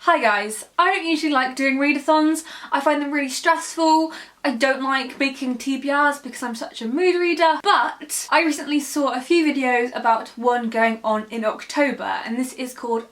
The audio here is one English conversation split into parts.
Hi guys, I don't usually like doing readathons. I find them really stressful. I don't like making TBRs because I'm such a mood reader, but I recently saw a few videos about one going on in October, and this is called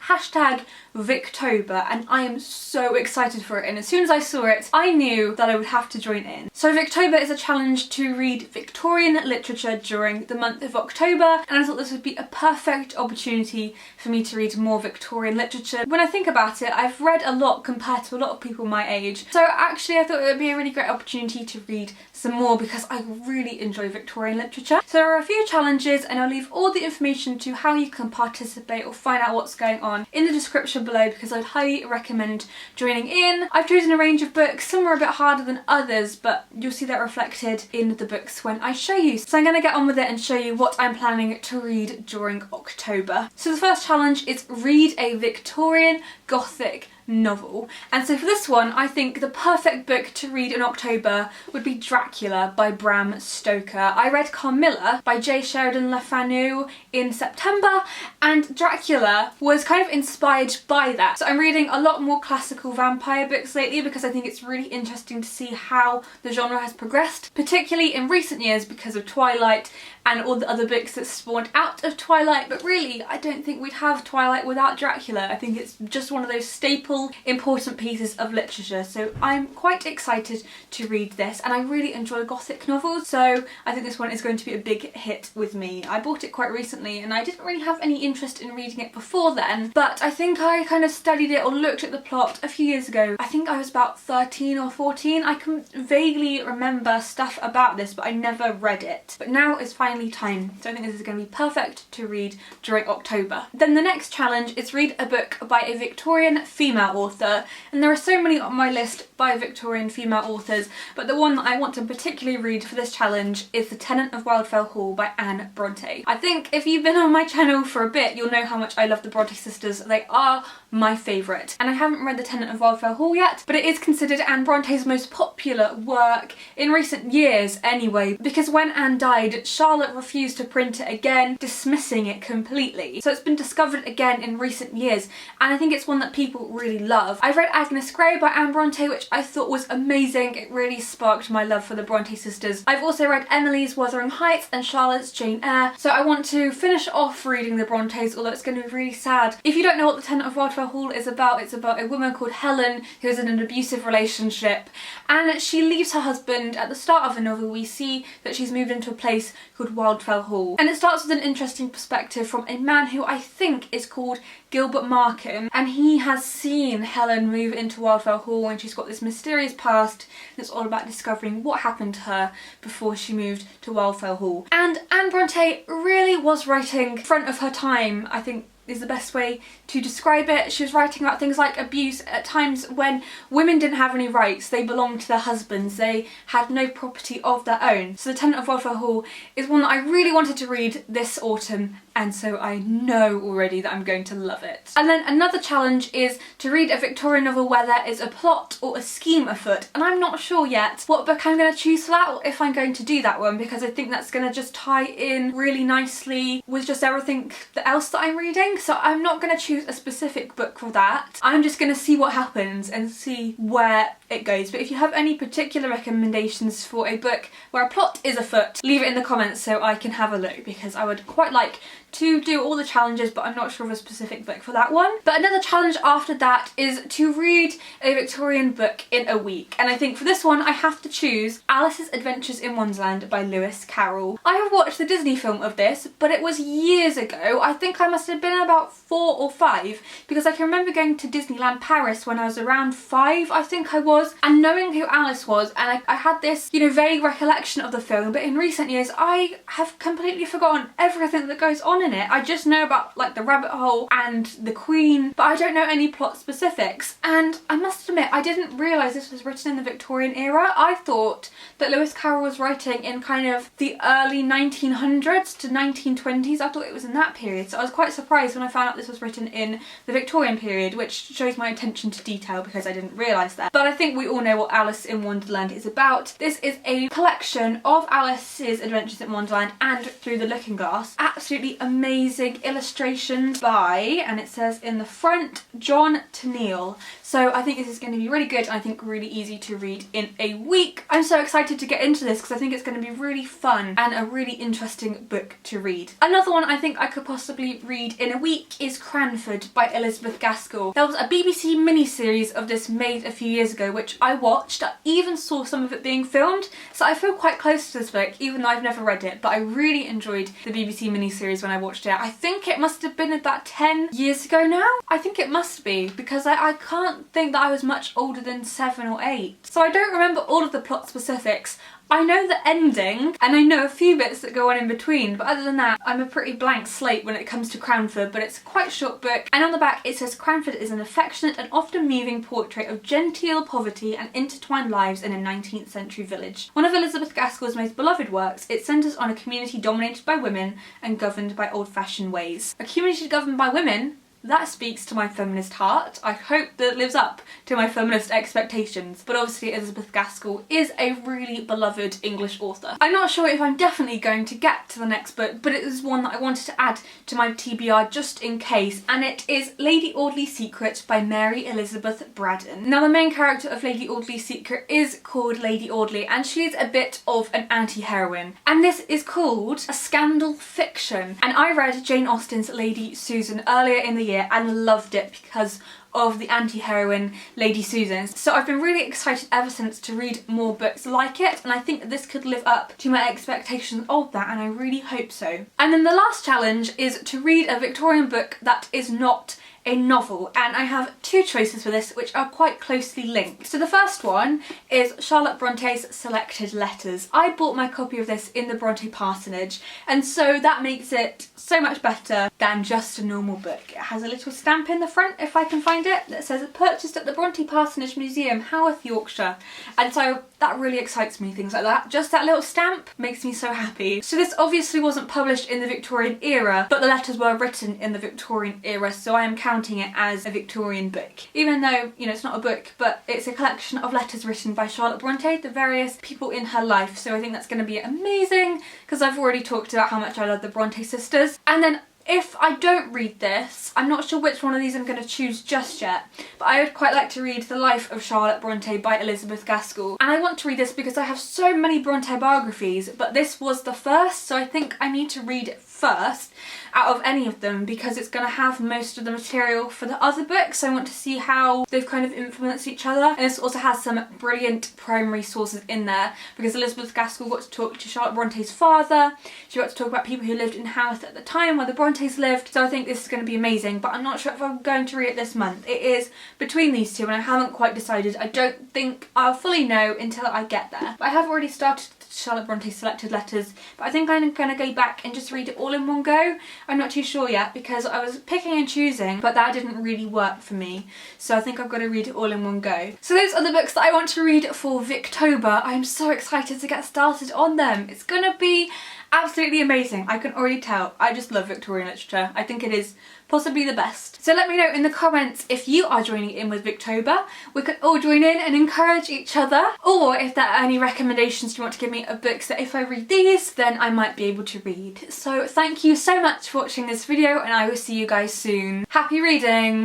#Victober, and I am so excited for it, and as soon as I saw it I knew that I would have to join in. So Victober is a challenge to read Victorian literature during the month of October, and I thought this would be a perfect opportunity for me to read more Victorian literature. When I think about it, I've read a lot compared to a lot of people my age, so actually I thought it would be a really great opportunity to read some more because I really enjoy Victorian literature. So there are a few challenges, and I'll leave all the information to how you can participate or find out what's going on in the description below, because I'd highly recommend joining in. I've chosen a range of books. Some are a bit harder than others, but you'll see that reflected in the books when I show you. So I'm going to get on with it and show you what I'm planning to read during October. So the first challenge is read a Victorian Gothic novel, and so for this one I think the perfect book to read in October would be Dracula by Bram Stoker. I read Carmilla by J. Sheridan Le Fanu in September, and Dracula was kind of inspired by that. So I'm reading a lot more classical vampire books lately because I think it's really interesting to see how the genre has progressed, particularly in recent years because of Twilight and all the other books that spawned out of Twilight. But really, I don't think we'd have Twilight without Dracula. I think it's just one of those staple, important pieces of literature. So I'm quite excited to read this, and I really enjoy Gothic novels, so I think this one is going to be a big hit with me. I bought it quite recently and I didn't really have any interest in reading it before then, but I think I kind of studied it or looked at the plot a few years ago. I think I was about 13 or 14. I can vaguely remember stuff about this, but I never read it. But now it's finally time, so I think this is going to be perfect to read during October. Then the next challenge is read a book by a Victorian female author, and there are so many on my list by Victorian female authors, but the one that I want to particularly read for this challenge is The Tenant of Wildfell Hall by Bronte. I think if you've been on my channel for a bit, you'll know how much I love the Bronte sisters. They are my favourite, and I haven't read The Tenant of Wildfell Hall yet, but it is considered Anne Bronte's most popular work in recent years anyway, because when Anne died, Charlotte refused to print it again, dismissing it completely. So it's been discovered again in recent years, and I think it's one that people really love. I've read Agnes Grey by Anne Bronte, which I thought was amazing. It really sparked my love for the Bronte sisters. I've also read Emily's Wuthering Heights and Charlotte's Jane Eyre, so I want to finish off reading the Brontes, although it's going to be really sad. If you don't know what The Tenant of Wildfell Hall is about, it's about a woman called Helen who is in an abusive relationship, and she leaves her husband. At the start of the novel we see that she's moved into a place called Wildfell Hall, and it starts with an interesting perspective from a man who I think is called Gilbert Markham, and he has seen Helen move into Wildfell Hall, and she's got this mysterious past, and it's all about discovering what happened to her before she moved to Wildfell Hall. And Anne Bronte really was writing front of her time, I think is the best way to describe it. She was writing about things like abuse at times when women didn't have any rights. They belonged to their husbands. They had no property of their own. So The Tenant of Wildfell Hall is one that I really wanted to read this autumn, and so I know already that I'm going to love it. And then another challenge is to read a Victorian novel where there is a plot or a scheme afoot, and I'm not sure yet what book I'm going to choose for that, or if I'm going to do that one, because I think that's going to just tie in really nicely with just everything else that I'm reading. So I'm not going to choose a specific book for that. I'm just going to see what happens and see where it goes. But if you have any particular recommendations for a book where a plot is afoot, leave it in the comments so I can have a look, because I would quite like to do all the challenges, but I'm not sure of a specific book for that one. But another challenge after that is to read a Victorian book in a week, and I think for this one I have to choose Alice's Adventures in Wonderland by Lewis Carroll. I have watched the Disney film of this, but it was years ago. I think I must have been about 4 or 5, because I can remember going to Disneyland Paris when I was around 5, I think I was, and knowing who Alice was, and I had this, you know, vague recollection of the film, but in recent years I have completely forgotten everything that goes on in it. I just know about like the rabbit hole and the Queen, but I don't know any plot specifics. And I must admit, I didn't realise this was written in the Victorian era. I thought that Lewis Carroll was writing in kind of the early 1900s to 1920s. I thought it was in that period, so I was quite surprised when I found out this was written in the Victorian period, which shows my attention to detail because I didn't realise that. But I think we all know what Alice in Wonderland is about. This is a collection of Alice's adventures in Wonderland and Through the Looking Glass. Absolutely amazing amazing illustrations by, and it says in the front, John Tenniel. So I think this is going to be really good and I think really easy to read in a week. I'm so excited to get into this because I think it's going to be really fun and a really interesting book to read. Another one I think I could possibly read in a week is Cranford by Elizabeth Gaskell. There was a BBC miniseries of this made a few years ago which I watched. I even saw some of it being filmed, so I feel quite close to this book even though I've never read it, but I really enjoyed the BBC miniseries when I watched it. I think it must have been about 10 years ago now. I think it must be because I can't think that I was much older than 7 or 8. So I don't remember all of the plot specifics. I know the ending and I know a few bits that go on in between, but other than that I'm a pretty blank slate when it comes to Cranford. But it's a quite short book, and on the back it says Cranford is an affectionate and often moving portrait of genteel poverty and intertwined lives in a 19th century village. One of Elizabeth Gaskell's most beloved works, it centres on a community dominated by women and governed by old-fashioned ways. A community governed by women? That speaks to my feminist heart. I hope that it lives up to my feminist expectations. But obviously Elizabeth Gaskell is a really beloved English author. I'm not sure if I'm definitely going to get to the next book, but it is one that I wanted to add to my TBR just in case, and it is Lady Audley's Secret by Mary Elizabeth Braddon. Now the main character of Lady Audley's Secret is called Lady Audley, and she's a bit of an anti-heroine. And this is called a scandal fiction. And I read Jane Austen's Lady Susan earlier in the year and loved it because of the anti-heroine Lady Susan. So I've been really excited ever since to read more books like it, and I think this could live up to my expectations of that, and I really hope so. And then the last challenge is to read a Victorian book that is not a novel, and I have two choices for this which are quite closely linked. So the first one is Charlotte Bronte's Selected Letters. I bought my copy of this in the Bronte parsonage, and so that makes it so much better than just a normal book. It has a little stamp in the front, if I can find it, that says purchased at the Bronte Parsonage Museum, Haworth, Yorkshire. And so that really excites me, things like that. Just that little stamp makes me so happy. So this obviously wasn't published in the Victorian era, but the letters were written in the Victorian era, so I am counting it as a Victorian book. Even though, you know, it's not a book, but it's a collection of letters written by Charlotte Bronte, the various people in her life. So I think that's going to be amazing because I've already talked about how much I love the Bronte sisters. And then if I don't read this, I'm not sure which one of these I'm going to choose just yet, but I would quite like to read The Life of Charlotte Bronte by Elizabeth Gaskell. And I want to read this because I have so many Bronte biographies, but this was the first, so I think I need to read it first out of any of them because it's going to have most of the material for the other books. I want to see how they've kind of influenced each other, and this also has some brilliant primary sources in there because Elizabeth Gaskell got to talk to Charlotte Bronte's father, she got to talk about people who lived in Haworth at the time where the Brontes lived, so I think this is going to be amazing, but I'm not sure if I'm going to read it this month. It is between these two and I haven't quite decided. I don't think I'll fully know until I get there, but I have already started Charlotte Bronte's Selected Letters, but I think I'm going to go back and just read it all in one go. I'm not too sure yet because I was picking and choosing, but that didn't really work for me, so I think I've got to read it all in one go. So those are the books that I want to read for Victober. I'm so excited to get started on them. It's gonna be absolutely amazing. I can already tell. I just love Victorian literature. I think it is possibly the best. So let me know in the comments if you are joining in with Victober. We could all join in and encourage each other, or if there are any recommendations you want to give me of books that if I read these then I might be able to read. So thank you so much for watching this video and I will see you guys soon. Happy reading!